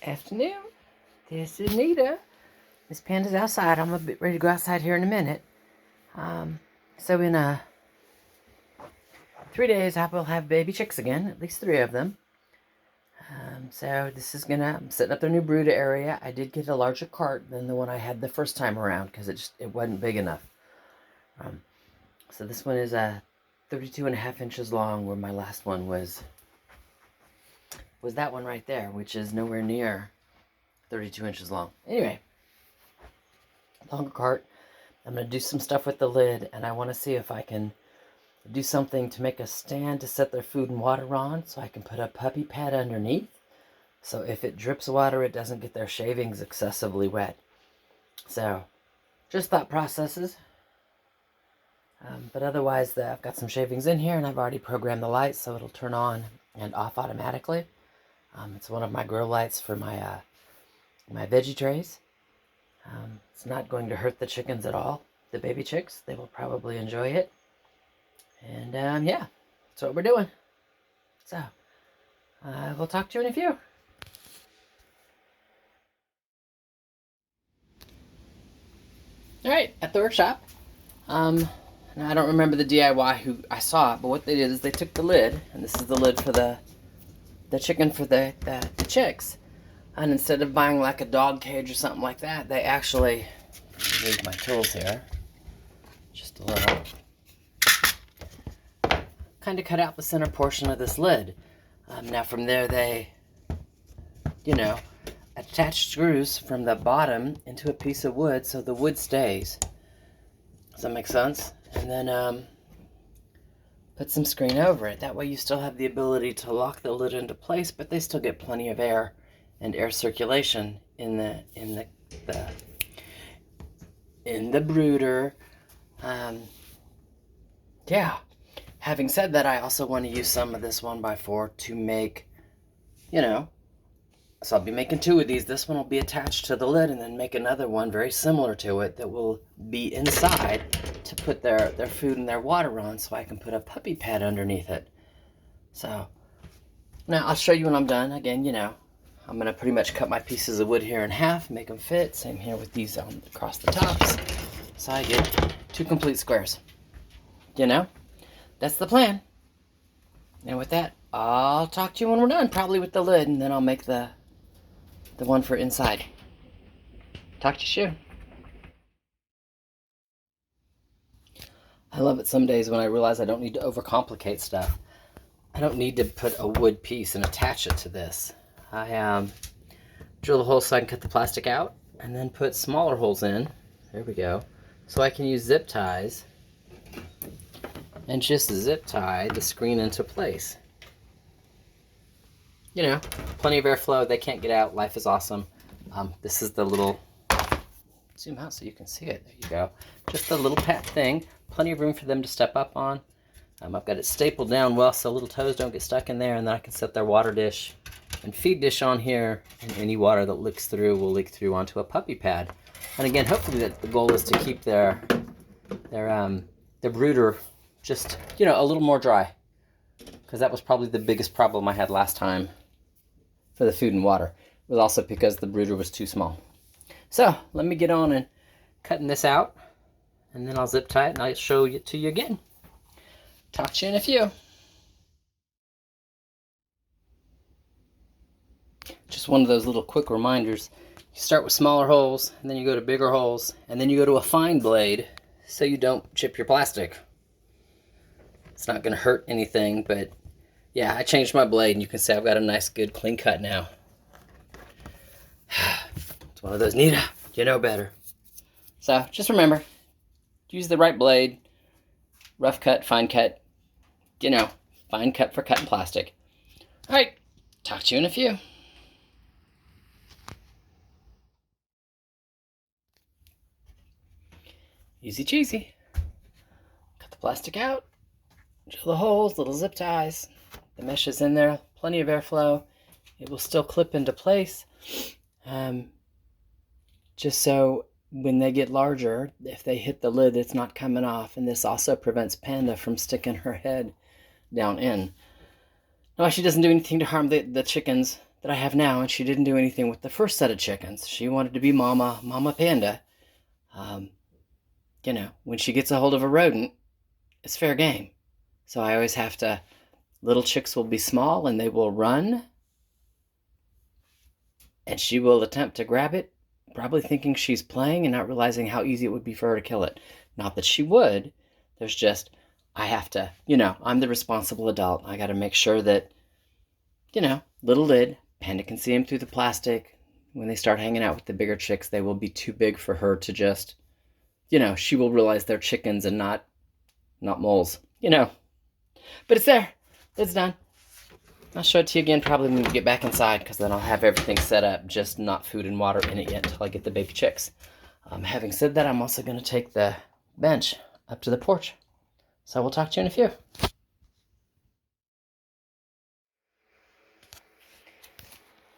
Afternoon. This is Nita. Miss Panda's outside. I'm ready to go outside here in a minute. So in 3 days, I will have baby chicks again, at least 3 of them. So this is I'm setting up their new brooder area. I did get a larger cart than the one I had the first time around because it wasn't big enough. So this one is 32.5 inches long, where my last one was that one right there, which is nowhere near 32 inches long. Anyway, longer cart. I'm going to do some stuff with the lid, and I want to see if I can do something to make a stand to set their food and water on, so I can put a puppy pad underneath. So if it drips water, it doesn't get their shavings excessively wet. So, just thought processes. But otherwise, I've got some shavings in here, and I've already programmed the lights so it'll turn on and off automatically. It's one of my grow lights for my my veggie trays. It's not going to hurt the chickens at all, the baby chicks. They will probably enjoy it. And yeah, that's what we're doing. So, we'll talk to you in a few. All right, at the workshop. Now I don't remember the DIY who I saw it, but what they did is they took the lid, and this is the lid for the chicken for the chicks. And instead of buying like a dog cage or something like that, they actually, move my tools here, just a little, kind of cut out the center portion of this lid. Now from there they, attach screws from the bottom into a piece of wood so the wood stays. Does that make sense? And then put some screen over it. That way you still have the ability to lock the lid into place, but they still get plenty of air and air circulation in the brooder. Yeah. Having said that, I also want to use some of this 1x4 to make, so I'll be making 2 of these. This one will be attached to the lid, and then make another one very similar to it that will be inside to put their food and their water on, so I can put a puppy pad underneath it. So now I'll show you when I'm done. Again, I'm going to pretty much cut my pieces of wood here in half, make them fit. Same here with these across the tops. So I get 2 complete squares. That's the plan. And with that, I'll talk to you when we're done, probably with the lid, and then I'll make the one for inside. Talk to you soon. I love it some days when I realize I don't need to overcomplicate stuff. I don't need to put a wood piece and attach it to this. I drill the holes so I can cut the plastic out, and then put smaller holes in. There we go. So I can use zip ties and just zip tie the screen into place. Plenty of airflow. They can't get out. Life is awesome. This is the little, zoom out so you can see it. There you go. Just a little pat thing. Plenty of room for them to step up on. I've got it stapled down well so little toes don't get stuck in there, and then I can set their water dish and feed dish on here, and any water that leaks through will leak through onto a puppy pad. And again, hopefully the goal is to keep their brooder just, a little more dry, because that was probably the biggest problem I had last time for the food and water. It was also because the brooder was too small. So let me get on and cutting this out, and then I'll zip tie it and I'll show it to you again. Talk to you in a few. Just one of those little quick reminders. You start with smaller holes, and then you go to bigger holes, and then you go to a fine blade so you don't chip your plastic. It's not going to hurt anything, but yeah, I changed my blade, and you can see I've got a nice, good, clean cut now. It's one of those, Nita, you know better. So just remember, use the right blade. Rough cut, fine cut, fine cut for cutting plastic. All right, talk to you in a few. Easy cheesy. Cut the plastic out. Drill the holes, little zip ties. The mesh is in there, plenty of airflow. It will still clip into place. Just so when they get larger, if they hit the lid, it's not coming off. And this also prevents Panda from sticking her head down in. No, she doesn't do anything to harm the chickens. that I have now, and she didn't do anything with the first set of chickens. She wanted to be Mama Panda. You know, when she gets a hold of a rodent, it's fair game. So I always have to, little chicks will be small and they will run, and she will attempt to grab it, probably thinking she's playing and not realizing how easy it would be for her to kill it. Not that she would, there's just, I have to, you know, I'm the responsible adult. I got to make sure that, you know, little lid, Panda can see them through the plastic. When they start hanging out with the bigger chicks, they will be too big for her to just, you know, she will realize they're chickens and not moles, you know. But it's there. It's done. I'll show it to you again probably when we get back inside, because then I'll have everything set up, just not food and water in it yet until I get the baby chicks. Having said that, I'm also going to take the bench up to the porch. So we'll talk to you in a few.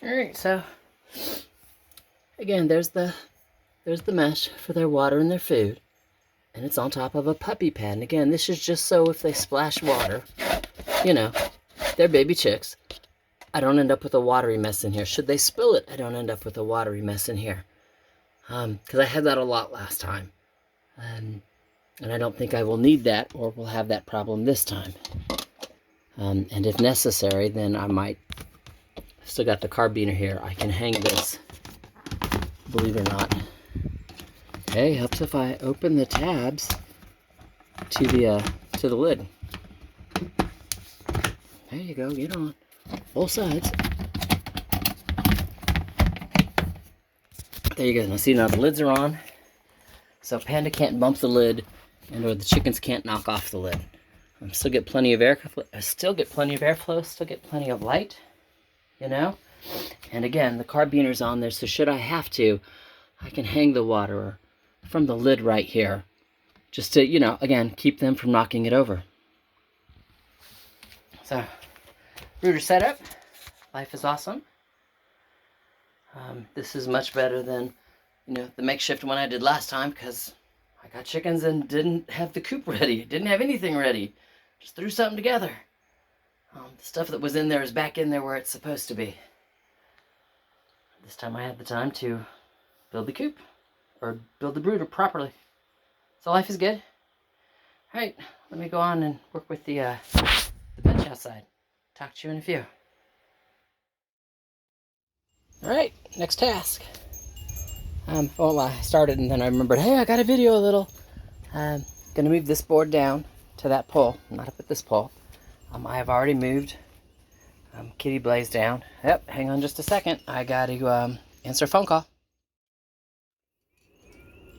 Alright, so again, there's the mesh for their water and their food. And it's on top of a puppy pad. And again, this is just so if they splash water, you know, they're baby chicks, I don't end up with a watery mess in here. Should they spill it, I don't end up with a watery mess in here. Because I had that a lot last time. And I don't think I will need that or will have that problem this time. And if necessary, then I might, still got the carabiner here, I can hang this, believe it or not. Okay, helps if I open the tabs to the lid. There you go, get on. Both sides. There you go. Now see, now the lids are on. So Panda can't bump the lid, and or the chickens can't knock off the lid. I still get plenty of airflow, still get plenty of light, you know? And again, the carbiner's on there, so should I have to, I can hang the water from the lid right here, just to, you know, again, keep them from knocking it over. So, brooder setup. Life is awesome. This is much better than, you know, the makeshift one I did last time, because I got chickens and didn't have the coop ready. Didn't have anything ready. Just threw something together. The stuff that was in there is back in there where it's supposed to be. This time I had the time to build the coop, or build the brooder properly. So life is good. Alright, let me go on and work with the bench outside. Talk to you in a few. Alright, next task. Well, I started and then I remembered, hey, I gotta video a little. Gonna move this board down to that pole, not up at this pole. I have already moved Kitty Blaze down. Yep, hang on just a second. I gotta answer a phone call.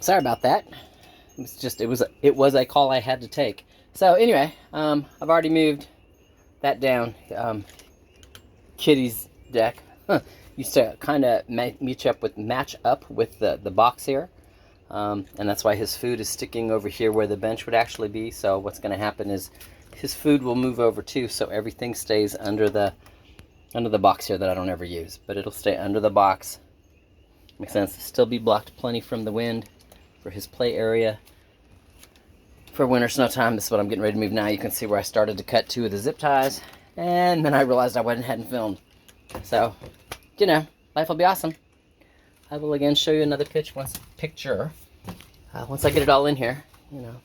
Sorry about that. It was a call I had to take. So anyway, I've already moved that down. Kitty's deck used to kind of match up with the box here, and that's why his food is sticking over here where the bench would actually be. So what's going to happen is his food will move over too, so everything stays under the box here that I don't ever use, but it'll stay under the box. Makes sense. Still be blocked plenty from the wind for his play area. For winter snow time, this is what I'm getting ready to move now. You can see where I started to cut 2 of the zip ties, and then I realized I hadn't filmed. So, you know, life will be awesome. I will again show you another picture once I get it all in here. You know,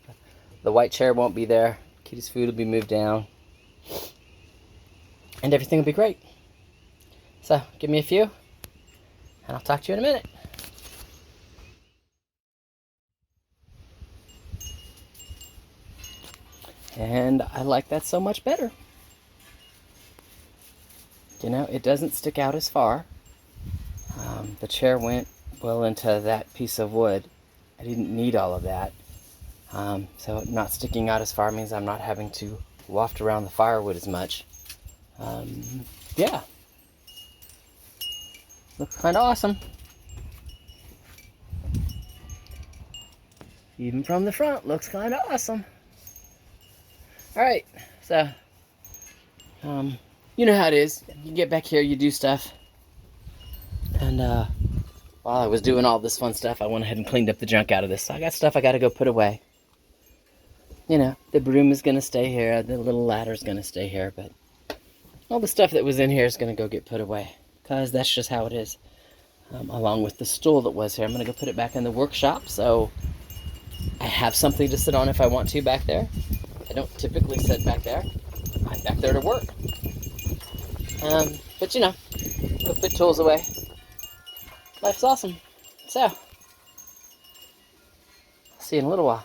the white chair won't be there. Kitty's food will be moved down, and everything will be great. So, give me a few, and I'll talk to you in a minute. And I like that so much better. You know, it doesn't stick out as far. The chair went well into that piece of wood. I didn't need all of that. So not sticking out as far means I'm not having to waft around the firewood as much. Yeah. Looks kind of awesome. Even from the front, looks kind of awesome. Alright, so, you know how it is. You get back here, you do stuff. And while I was doing all this fun stuff, I went ahead and cleaned up the junk out of this. So I got stuff I got to go put away. You know, the broom is going to stay here. The little ladder is going to stay here. But all the stuff that was in here is going to go get put away. because that's just how it is. Along with the stool that was here. I'm going to go put it back in the workshop, so I have something to sit on if I want to back there. I don't typically sit back there. I'm back there to work. But you know, go put tools away. Life's awesome. So, see you in a little while.